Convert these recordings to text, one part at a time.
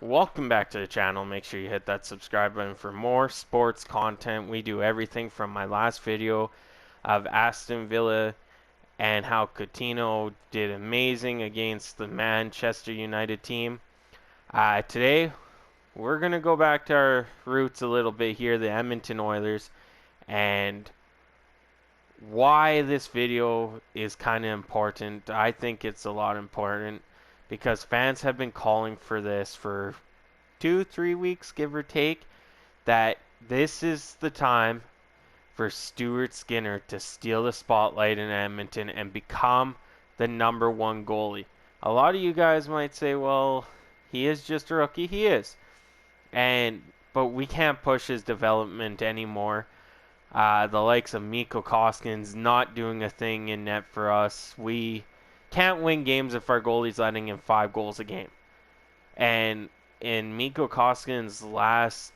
Welcome back to the channel. Make sure you hit that subscribe button for more sports content. We do everything from my last video of Aston Villa and how Coutinho did amazing against the Manchester United team. Today, we're going to go back to our roots a little bit here, the Edmonton Oilers, and why this video is kind of important. I think it's a lot important because fans have been calling for this for 2-3 weeks, give or take, that this is the time for Stuart Skinner to steal the spotlight in Edmonton and become the #1 goalie. A lot of you guys might say, well, he is just a rookie. He is. But we can't push his development anymore. The likes of Koskinen not doing a thing in net for us. We can't win games if our goalie's letting in 5 goals a game. And in Koskinen's last,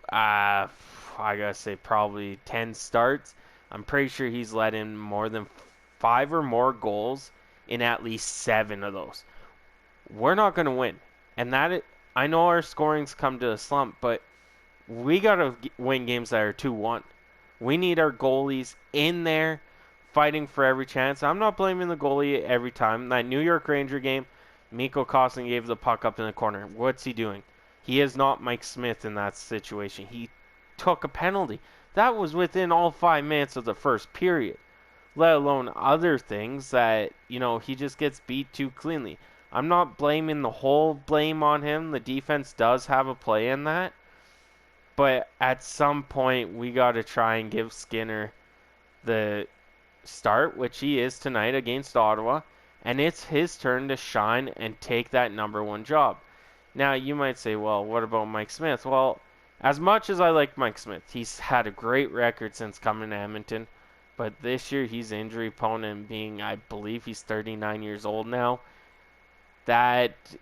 I gotta say probably 10 starts, I'm pretty sure he's let in more than 5 or more goals in at least 7 of those. We're not gonna win, and I know our scoring's come to a slump, but we gotta win games that are 2-1. We need our goalies in there fighting for every chance. I'm not blaming the goalie every time. That New York Ranger game, Koskinen gave the puck up in the corner. What's he doing? He is not Mike Smith in that situation. He took a penalty. That was within all 5 minutes of the first period. Let alone other things that, he just gets beat too cleanly. I'm not blaming the whole blame on him. The defense does have a play in that. But at some point, we got to try and give Skinner the start, which he is tonight against Ottawa. And it's his turn to shine and take that #1 job. Now, you might say, well, what about Mike Smith? Well, as much as I like Mike Smith, he's had a great record since coming to Edmonton. But this year, he's injury prone and I believe he's 39 years old now. That's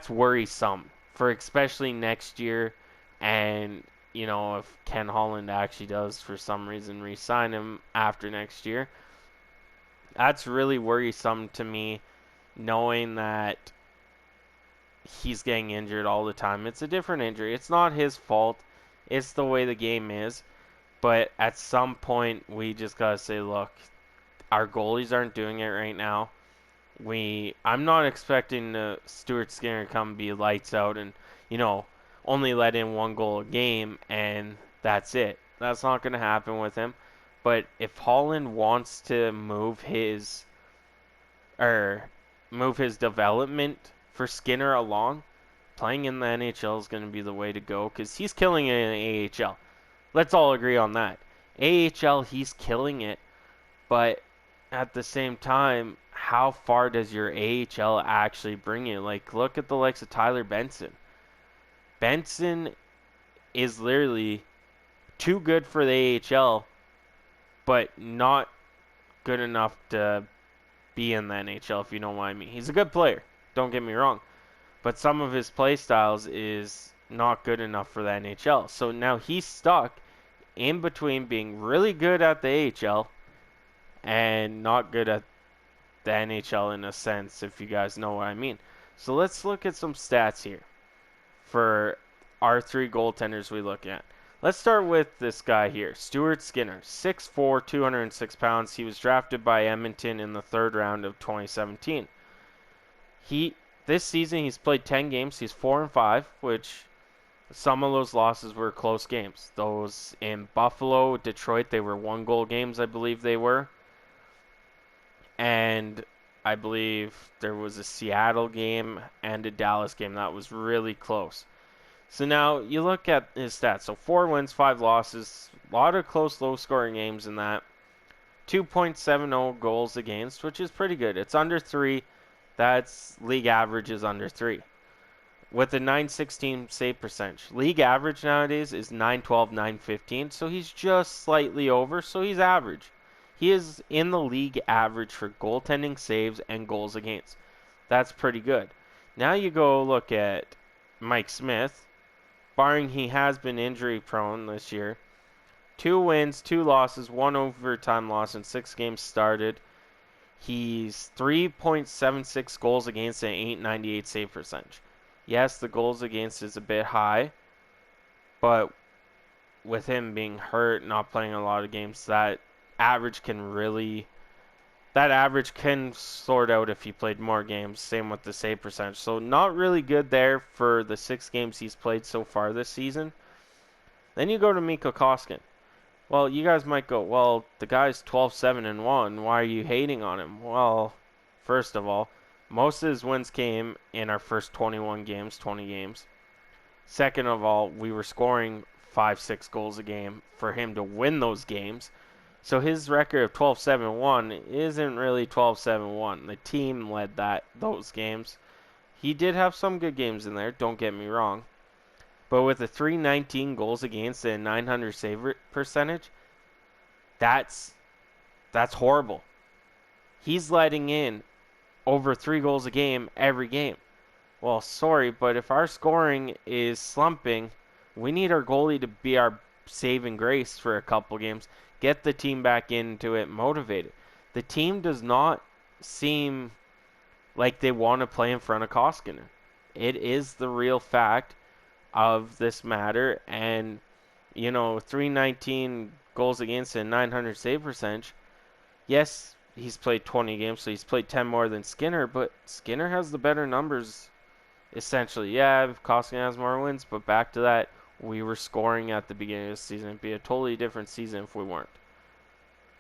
worrisome for especially next year. And, if Ken Holland actually does, for some reason, re-sign him after next year, that's really worrisome to me, knowing that he's getting injured all the time. It's a different injury. It's not his fault. It's the way the game is. But at some point, we just got to say, look, our goalies aren't doing it right now. I'm not expecting Stuart Skinner to come be lights out and, only let in 1 goal a game and that's it. That's not going to happen with him. But if Holland wants to move his development for Skinner along, playing in the NHL is going to be the way to go because he's killing it in the AHL. Let's all agree on that. AHL, he's killing it, but at the same time, how far does your AHL actually bring you? Like, look at the likes of Tyler Benson. Benson is literally too good for the AHL, but not good enough to be in the NHL, if you know what I mean. He's a good player, don't get me wrong, but some of his play styles is not good enough for the NHL. So now he's stuck in between being really good at the AHL and not good at the NHL in a sense, if you guys know what I mean. So let's look at some stats here for our 3 goaltenders we look at. Let's start with this guy here, Stuart Skinner, 6'4", 206 pounds. He was drafted by Edmonton in the 3rd round of 2017. This season he's played 10 games. He's 4-5, which some of those losses were close games. Those in Buffalo, Detroit, they were 1-goal games, I believe they were. And I believe there was a Seattle game and a Dallas game that was really close. So now you look at his stats. So 4 wins, 5 losses, a lot of close, low-scoring games in that. 2.70 goals against, which is pretty good. It's under 3. That's league average is under 3. With a .916 save percentage. League average nowadays is .912, .915. So he's just slightly over. So he's average. He is in the league average for goaltending, saves, and goals against. That's pretty good. Now you go look at Mike Smith. Barring he has been injury prone this year. 2 wins, 2 losses, 1 overtime loss, and 6 games started. He's 3.76 goals against an .898 save percentage. Yes, the goals against is a bit high, but with him being hurt, not playing a lot of games, that average can sort out if he played more games. Same with the save percentage. So not really good there for the 6 games he's played so far this season. Then you go to Mikko Koskinen. Well, you guys might go, well, the guy's 12-7-1. Why are you hating on him? Well, first of all, most of his wins came in our first 21 games, 20 games. Second of all, we were scoring 5-6 goals a game for him to win those games. So his record of 12-7-1 isn't really 12-7-1. The team led those games. He did have some good games in there, don't get me wrong. But with a 319 goals against and 900 save percentage, that's horrible. He's letting in over 3 goals a game every game. Well, sorry, but if our scoring is slumping, we need our goalie to be our saving grace for a couple games. Get the team back into it, motivated. The team does not seem like they want to play in front of Koskinen. It is the real fact of this matter, and 319 goals against and 900 save percentage. Yes, he's played 20 games, so he's played 10 more than Skinner, but Skinner has the better numbers, essentially. Yeah, Koskinen has more wins, but back to that, we were scoring at the beginning of the season. It'd be a totally different season if we weren't.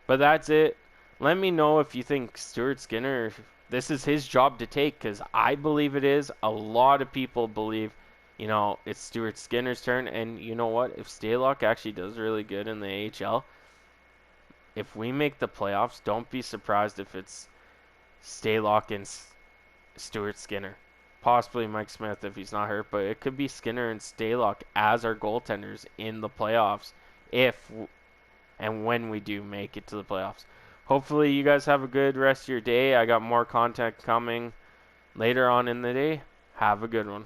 But that's it. Let me know if you think Stuart Skinner, this is his job to take, because I believe it is. A lot of people believe, it's Stuart Skinner's turn. And you know what? If Stalock actually does really good in the AHL, if we make the playoffs, don't be surprised if it's Stalock and Stuart Skinner. Possibly Mike Smith if he's not hurt, but it could be Skinner and Stalock as our goaltenders in the playoffs if and when we do make it to the playoffs. Hopefully you guys have a good rest of your day. I got more content coming later on in the day. Have a good one.